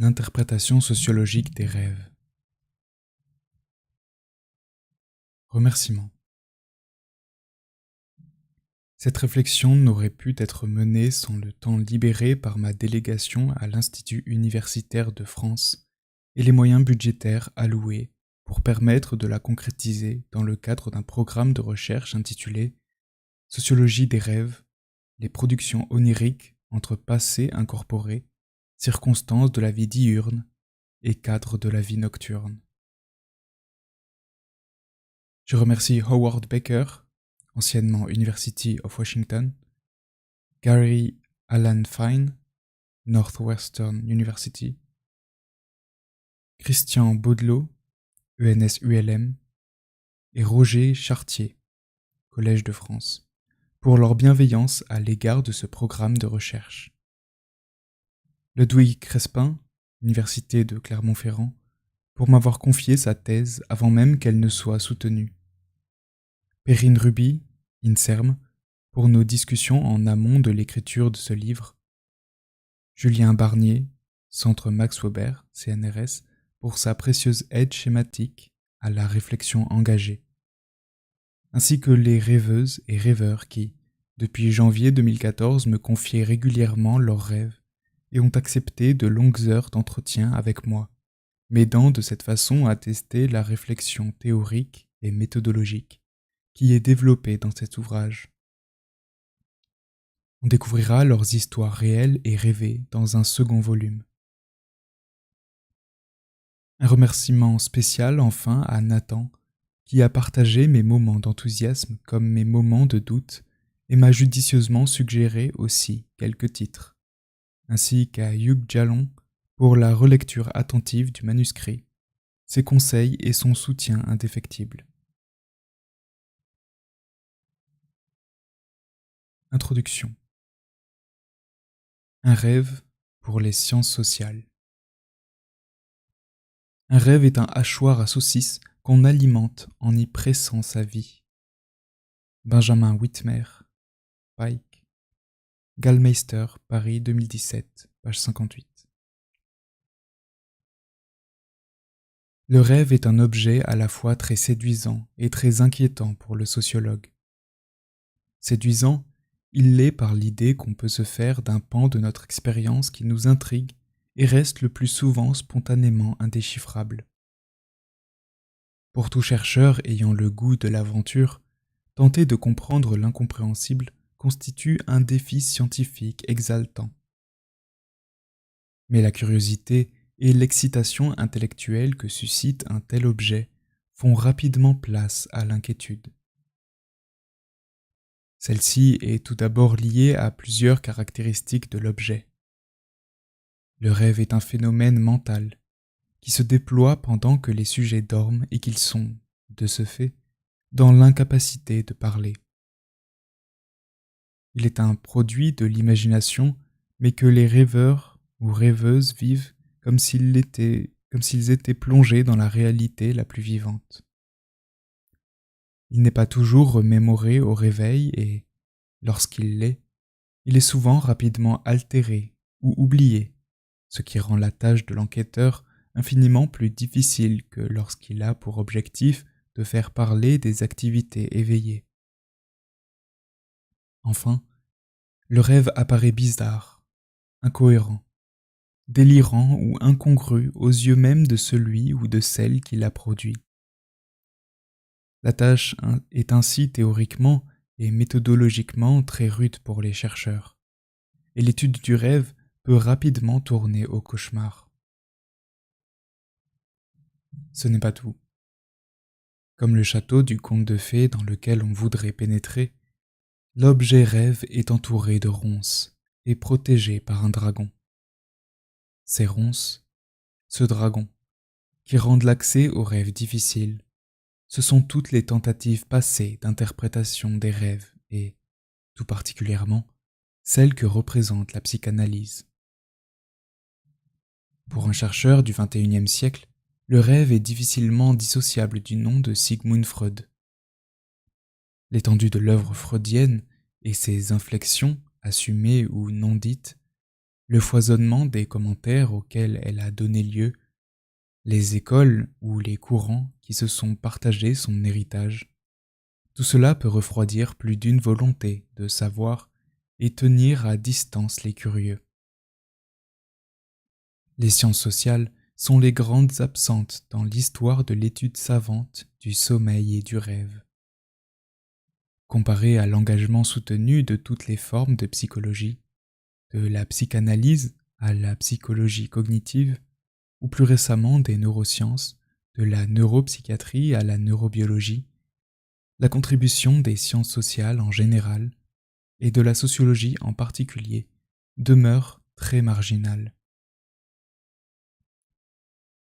L'interprétation sociologique des rêves. Remerciements. Cette réflexion n'aurait pu être menée sans le temps libéré par ma délégation à l'Institut universitaire de France et les moyens budgétaires alloués pour permettre de la concrétiser dans le cadre d'un programme de recherche intitulé « Sociologie des rêves, les productions oniriques entre passé incorporé, circonstances de la vie diurne et cadres de la vie nocturne ». Je remercie Howard Baker, anciennement University of Washington, Gary Alan Fine, Northwestern University, Christian Baudelot, ENS-ULM, et Roger Chartier, Collège de France, pour leur bienveillance à l'égard de ce programme de recherche. Ludwig Crespin, Université de Clermont-Ferrand, pour m'avoir confié sa thèse avant même qu'elle ne soit soutenue. Perrine Ruby, INSERM, pour nos discussions en amont de l'écriture de ce livre. Julien Barnier, Centre Max Weber, CNRS, pour sa précieuse aide schématique à la réflexion engagée. Ainsi que les rêveuses et rêveurs qui, depuis janvier 2014, me confiaient régulièrement leurs rêves et ont accepté de longues heures d'entretien avec moi, m'aidant de cette façon à tester la réflexion théorique et méthodologique qui est développée dans cet ouvrage. On découvrira leurs histoires réelles et rêvées dans un second volume. Un remerciement spécial enfin à Nathan, qui a partagé mes moments d'enthousiasme comme mes moments de doute et m'a judicieusement suggéré aussi quelques titres, ainsi qu'à Hugh Jalon pour la relecture attentive du manuscrit, ses conseils et son soutien indéfectible. Introduction. Un rêve pour les sciences sociales. Un rêve est un hachoir à saucisses qu'on alimente en y pressant sa vie. Benjamin Whitmer, Pike, Gallmeister, Paris 2017, page 58. Le rêve est un objet à la fois très séduisant et très inquiétant pour le sociologue. Séduisant, il l'est par l'idée qu'on peut se faire d'un pan de notre expérience qui nous intrigue et reste le plus souvent spontanément indéchiffrable. Pour tout chercheur ayant le goût de l'aventure, tenter de comprendre l'incompréhensible constitue un défi scientifique exaltant. Mais la curiosité et l'excitation intellectuelle que suscite un tel objet font rapidement place à l'inquiétude. Celle-ci est tout d'abord liée à plusieurs caractéristiques de l'objet. Le rêve est un phénomène mental qui se déploie pendant que les sujets dorment et qu'ils sont, de ce fait, dans l'incapacité de parler. Il est un produit de l'imagination, mais que les rêveurs ou rêveuses vivent comme s'ils étaient plongés dans la réalité la plus vivante. Il n'est pas toujours remémoré au réveil et, lorsqu'il l'est, il est souvent rapidement altéré ou oublié, ce qui rend la tâche de l'enquêteur infiniment plus difficile que lorsqu'il a pour objectif de faire parler des activités éveillées. Enfin, le rêve apparaît bizarre, incohérent, délirant ou incongru aux yeux même de celui ou de celle qui l'a produit. La tâche est ainsi théoriquement et méthodologiquement très rude pour les chercheurs, et l'étude du rêve peut rapidement tourner au cauchemar. Ce n'est pas tout. Comme le château du conte de fées dans lequel on voudrait pénétrer, l'objet rêve est entouré de ronces et protégé par un dragon. Ces ronces, ce dragon, qui rendent l'accès au rêve difficile, ce sont toutes les tentatives passées d'interprétation des rêves et, tout particulièrement, celles que représente la psychanalyse. Pour un chercheur du XXIe siècle, le rêve est difficilement dissociable du nom de Sigmund Freud. L'étendue de l'œuvre freudienne et ses inflexions, assumées ou non dites, le foisonnement des commentaires auxquels elle a donné lieu, les écoles ou les courants qui se sont partagés son héritage, tout cela peut refroidir plus d'une volonté de savoir et tenir à distance les curieux. Les sciences sociales sont les grandes absentes dans l'histoire de l'étude savante du sommeil et du rêve. Comparé à l'engagement soutenu de toutes les formes de psychologie, de la psychanalyse à la psychologie cognitive, ou plus récemment des neurosciences, de la neuropsychiatrie à la neurobiologie, la contribution des sciences sociales en général et de la sociologie en particulier demeure très marginale.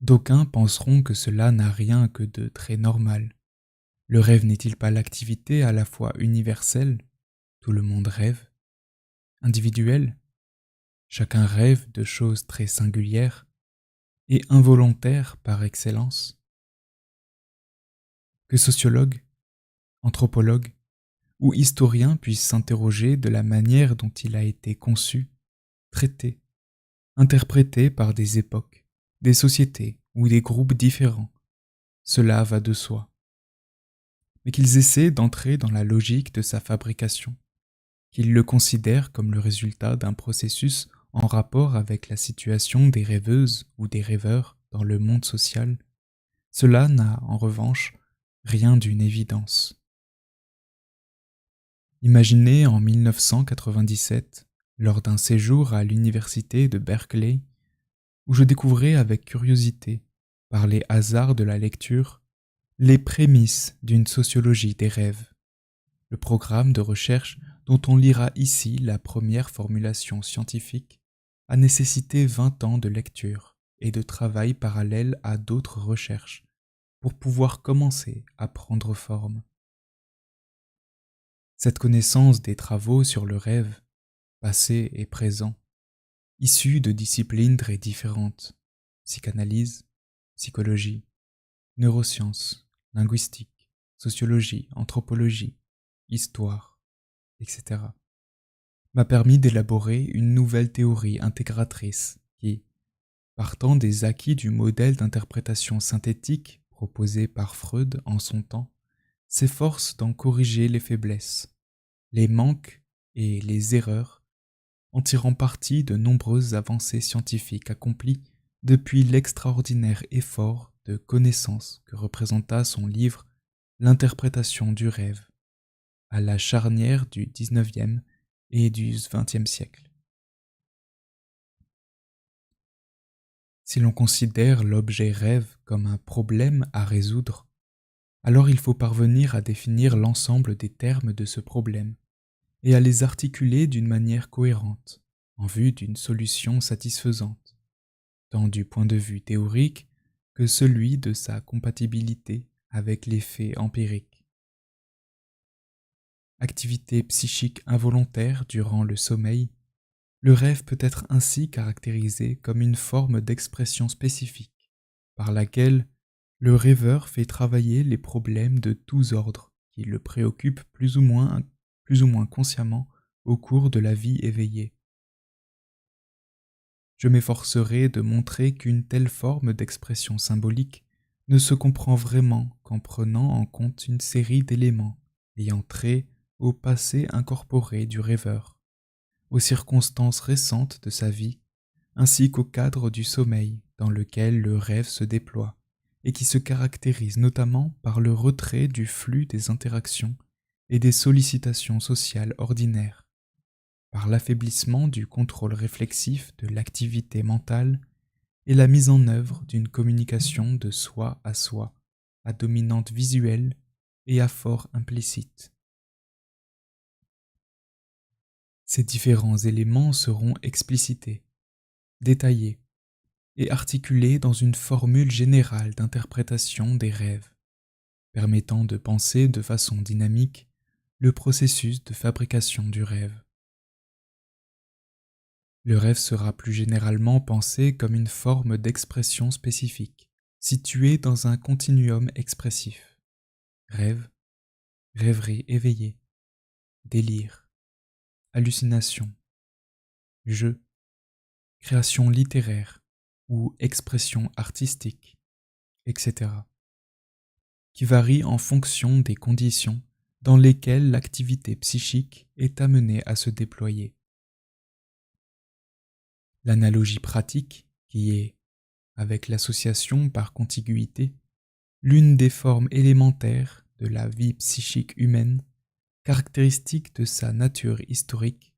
D'aucuns penseront que cela n'a rien que de très normal. Le rêve n'est-il pas l'activité à la fois universelle, tout le monde rêve, individuelle, chacun rêve de choses très singulières, et involontaires par excellence? Que sociologues, anthropologues ou historiens puissent s'interroger de la manière dont il a été conçu, traité, interprété par des époques, des sociétés ou des groupes différents, cela va de soi. Mais qu'ils essaient d'entrer dans la logique de sa fabrication, qu'ils le considèrent comme le résultat d'un processus en rapport avec la situation des rêveuses ou des rêveurs dans le monde social, cela n'a en revanche rien d'une évidence. Imaginez en 1997, lors d'un séjour à l'université de Berkeley, où je découvrais avec curiosité, par les hasards de la lecture, les prémices d'une sociologie des rêves, le programme de recherche dont on lira ici la première formulation scientifique a nécessité 20 ans de lecture et de travail parallèle à d'autres recherches pour pouvoir commencer à prendre forme. Cette connaissance des travaux sur le rêve, passé et présent, issus de disciplines très différentes, psychanalyse, psychologie, neurosciences, linguistique, sociologie, anthropologie, histoire, etc., m'a permis d'élaborer une nouvelle théorie intégratrice qui, partant des acquis du modèle d'interprétation synthétique proposé par Freud en son temps, s'efforce d'en corriger les faiblesses, les manques et les erreurs, en tirant parti de nombreuses avancées scientifiques accomplies depuis l'extraordinaire effort de connaissance que représenta son livre L'interprétation du rêve, à la charnière du XIXe et du XXe siècle. Si l'on considère l'objet rêve comme un problème à résoudre, alors il faut parvenir à définir l'ensemble des termes de ce problème et à les articuler d'une manière cohérente, en vue d'une solution satisfaisante, tant du point de vue théorique que celui de sa compatibilité avec les faits empiriques. Activité psychique involontaire durant le sommeil, le rêve peut être ainsi caractérisé comme une forme d'expression spécifique, par laquelle le rêveur fait travailler les problèmes de tous ordres qui le préoccupent plus ou moins consciemment au cours de la vie éveillée. Je m'efforcerai de montrer qu'une telle forme d'expression symbolique ne se comprend vraiment qu'en prenant en compte une série d'éléments ayant trait au passé incorporé du rêveur, aux circonstances récentes de sa vie, ainsi qu'au cadre du sommeil dans lequel le rêve se déploie, et qui se caractérise notamment par le retrait du flux des interactions et des sollicitations sociales ordinaires, par l'affaiblissement du contrôle réflexif de l'activité mentale et la mise en œuvre d'une communication de soi, à dominante visuelle et à fort implicite. Ces différents éléments seront explicités, détaillés et articulés dans une formule générale d'interprétation des rêves, permettant de penser de façon dynamique le processus de fabrication du rêve. Le rêve sera plus généralement pensé comme une forme d'expression spécifique, située dans un continuum expressif. Rêve, rêverie éveillée, délire, hallucination, jeu, création littéraire ou expression artistique, etc., qui varient en fonction des conditions dans lesquelles l'activité psychique est amenée à se déployer. L'analogie pratique, qui est, avec l'association par contiguïté, l'une des formes élémentaires de la vie psychique humaine, caractéristique de sa nature historique,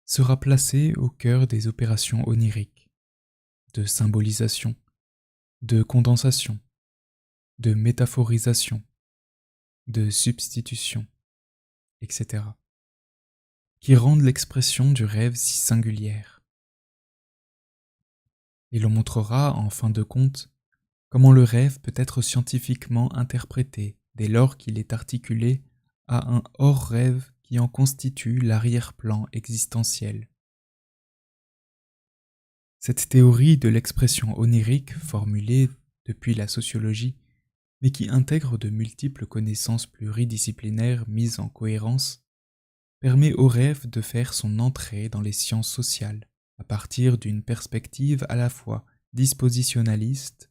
sera placée au cœur des opérations oniriques, de symbolisation, de condensation, de métaphorisation, de substitution, etc., qui rendent l'expression du rêve si singulière. Et l'on montrera, en fin de compte, comment le rêve peut être scientifiquement interprété dès lors qu'il est articulé à un hors-rêve qui en constitue l'arrière-plan existentiel. Cette théorie de l'expression onirique formulée depuis la sociologie, mais qui intègre de multiples connaissances pluridisciplinaires mises en cohérence, permet au rêve de faire son entrée dans les sciences sociales à partir d'une perspective à la fois dispositionnaliste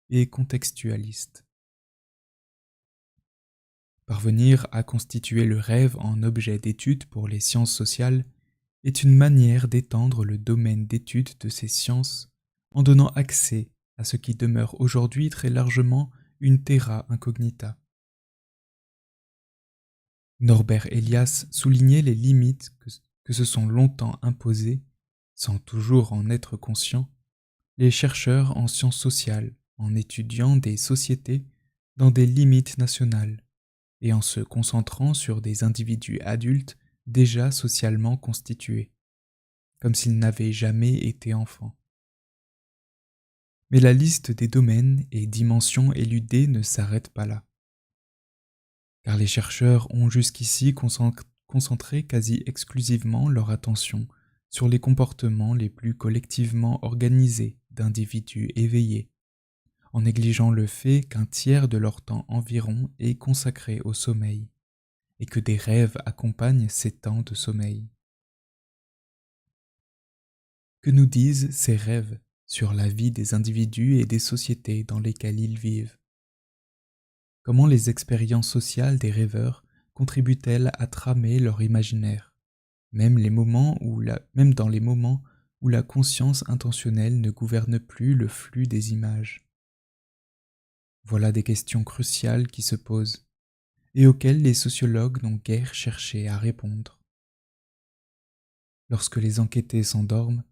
et contextualiste. Parvenir à constituer le rêve en objet d'étude pour les sciences sociales est une manière d'étendre le domaine d'étude de ces sciences en donnant accès à ce qui demeure aujourd'hui très largement une terra incognita. Norbert Elias soulignait les limites que se sont longtemps imposées, sans toujours en être conscients, les chercheurs en sciences sociales en étudiant des sociétés dans des limites nationales et en se concentrant sur des individus adultes déjà socialement constitués, comme s'ils n'avaient jamais été enfants. Mais la liste des domaines et dimensions éludées ne s'arrête pas là, car les chercheurs ont jusqu'ici concentré quasi exclusivement leur attention sur les comportements les plus collectivement organisés d'individus éveillés, en négligeant le fait qu'un tiers de leur temps environ est consacré au sommeil, et que des rêves accompagnent ces temps de sommeil. Que nous disent ces rêves sur la vie des individus et des sociétés dans lesquelles ils vivent? Comment les expériences sociales des rêveurs contribuent-elles à tramer leur imaginaire, même dans les moments où la conscience intentionnelle ne gouverne plus le flux des images? Voilà des questions cruciales qui se posent, et auxquelles les sociologues n'ont guère cherché à répondre. Lorsque les enquêtés s'endorment,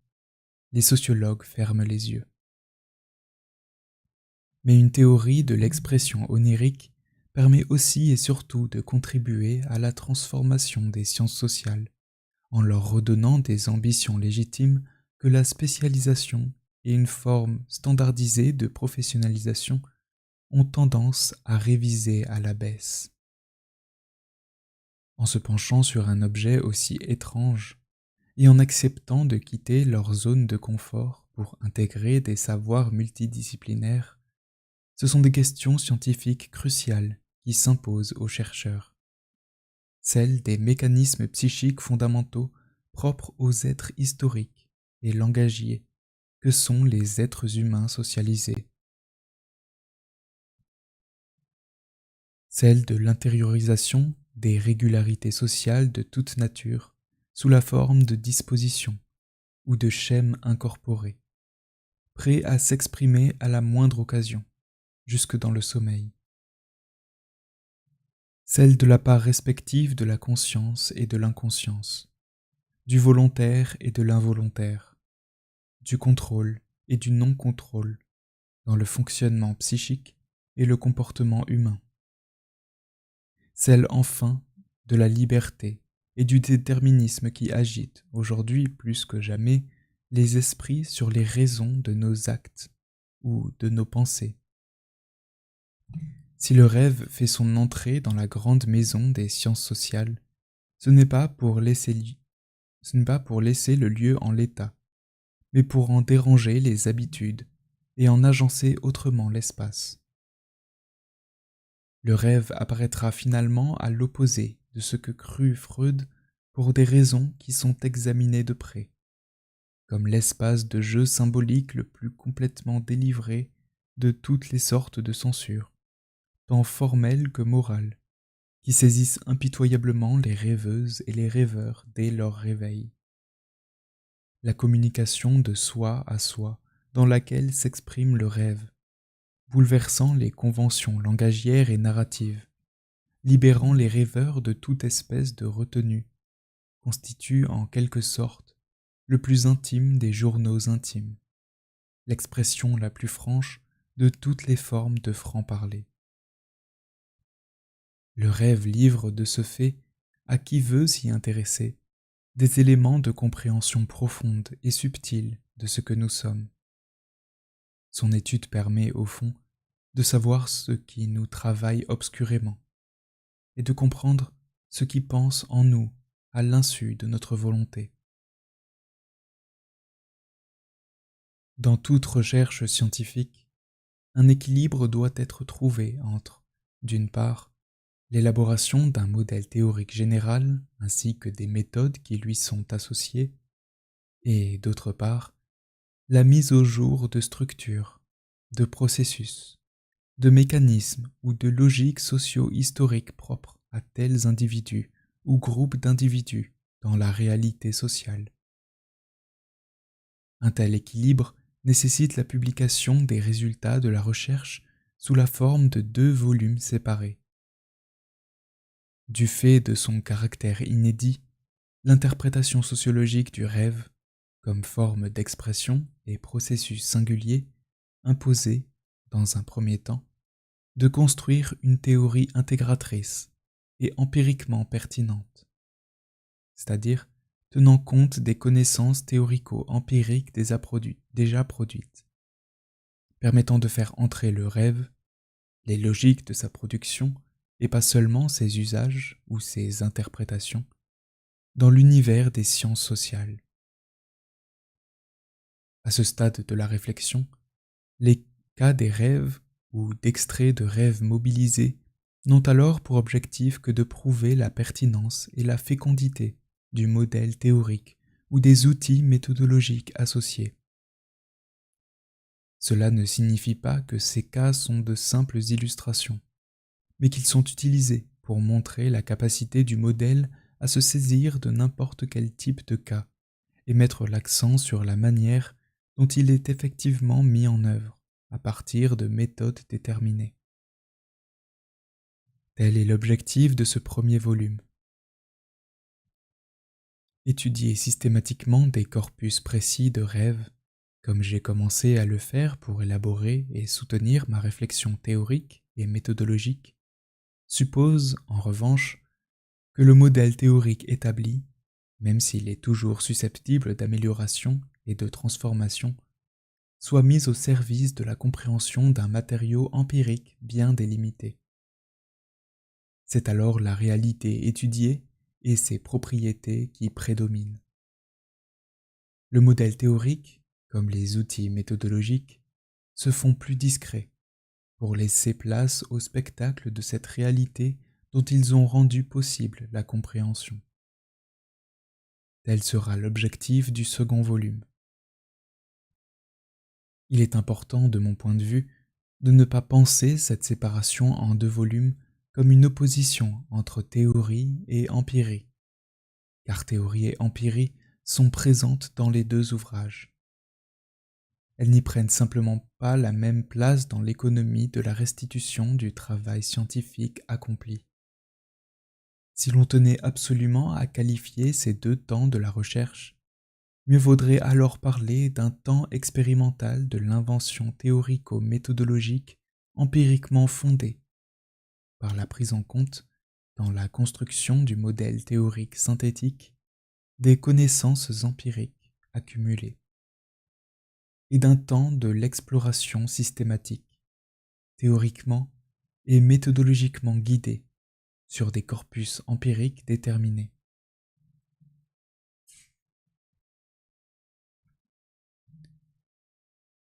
les sociologues ferment les yeux. Mais une théorie de l'expression onirique permet aussi et surtout de contribuer à la transformation des sciences sociales, en leur redonnant des ambitions légitimes que la spécialisation et une forme standardisée de professionnalisation ont tendance à réviser à la baisse. En se penchant sur un objet aussi étrange et en acceptant de quitter leur zone de confort pour intégrer des savoirs multidisciplinaires, ce sont des questions scientifiques cruciales qui s'imposent aux chercheurs, celles des mécanismes psychiques fondamentaux propres aux êtres historiques et langagiers que sont les êtres humains socialisés, celle de l'intériorisation des régularités sociales de toute nature sous la forme de dispositions ou de schèmes incorporés, prêts à s'exprimer à la moindre occasion, jusque dans le sommeil. Celle de la part respective de la conscience et de l'inconscience, du volontaire et de l'involontaire, du contrôle et du non-contrôle dans le fonctionnement psychique et le comportement humain. Celle enfin de la liberté et du déterminisme qui agite, aujourd'hui plus que jamais, les esprits sur les raisons de nos actes ou de nos pensées. Si le rêve fait son entrée dans la grande maison des sciences sociales, ce n'est pas pour laisser le lieu en l'état, mais pour en déranger les habitudes et en agencer autrement l'espace. Le rêve apparaîtra finalement à l'opposé de ce que crut Freud pour des raisons qui sont examinées de près. comme l'espace de jeu symbolique le plus complètement délivré de toutes les sortes de censures, tant formelles que morales, qui saisissent impitoyablement les rêveuses et les rêveurs dès leur réveil. La communication de soi à soi, dans laquelle s'exprime le rêve, bouleversant les conventions langagières et narratives, libérant les rêveurs de toute espèce de retenue, constitue en quelque sorte le plus intime des journaux intimes, l'expression la plus franche de toutes les formes de franc-parler. Le rêve livre de ce fait, à qui veut s'y intéresser, des éléments de compréhension profonde et subtile de ce que nous sommes. Son étude permet, au fond, de savoir ce qui nous travaille obscurément, et de comprendre ce qui pense en nous à l'insu de notre volonté. Dans toute recherche scientifique, un équilibre doit être trouvé entre, d'une part, l'élaboration d'un modèle théorique général ainsi que des méthodes qui lui sont associées, et d'autre part, la mise au jour de structures, de processus, de mécanismes ou de logiques socio-historiques propres à tels individus ou groupes d'individus dans la réalité sociale. Un tel équilibre nécessite la publication des résultats de la recherche sous la forme de 2 volumes séparés. Du fait de son caractère inédit, l'interprétation sociologique du rêve, comme forme d'expression et processus singulier, imposait, dans un premier temps, de construire une théorie intégratrice et empiriquement pertinente, c'est-à-dire tenant compte des connaissances théorico-empiriques déjà produites, permettant de faire entrer le rêve, les logiques de sa production, et pas seulement ses usages ou ses interprétations, dans l'univers des sciences sociales. À ce stade de la réflexion, les cas des rêves ou d'extraits de rêves mobilisés n'ont alors pour objectif que de prouver la pertinence et la fécondité du modèle théorique ou des outils méthodologiques associés. Cela ne signifie pas que ces cas sont de simples illustrations, mais qu'ils sont utilisés pour montrer la capacité du modèle à se saisir de n'importe quel type de cas et mettre l'accent sur la manière dont il est effectivement mis en œuvre à partir de méthodes déterminées. Tel est l'objectif de ce premier volume. Étudier systématiquement des corpus précis de rêves, comme j'ai commencé à le faire pour élaborer et soutenir ma réflexion théorique et méthodologique, suppose, en revanche, que le modèle théorique établi, même s'il est toujours susceptible d'amélioration et de transformation, soit mis au service de la compréhension d'un matériau empirique bien délimité. C'est alors la réalité étudiée et ses propriétés qui prédominent. Le modèle théorique, comme les outils méthodologiques, se font plus discrets pour laisser place au spectacle de cette réalité dont ils ont rendu possible la compréhension. Tel sera l'objectif du second volume. Il est important, de mon point de vue, de ne pas penser cette séparation en 2 volumes comme une opposition entre théorie et empirie, car théorie et empirie sont présentes dans les 2 ouvrages. Elles n'y prennent simplement pas la même place dans l'économie de la restitution du travail scientifique accompli. Si l'on tenait absolument à qualifier ces 2 temps de la recherche, mieux vaudrait alors parler d'un temps expérimental de l'invention théorico-méthodologique empiriquement fondée, par la prise en compte, dans la construction du modèle théorique synthétique, des connaissances empiriques accumulées, et d'un temps de l'exploration systématique, théoriquement et méthodologiquement guidée, sur des corpus empiriques déterminés.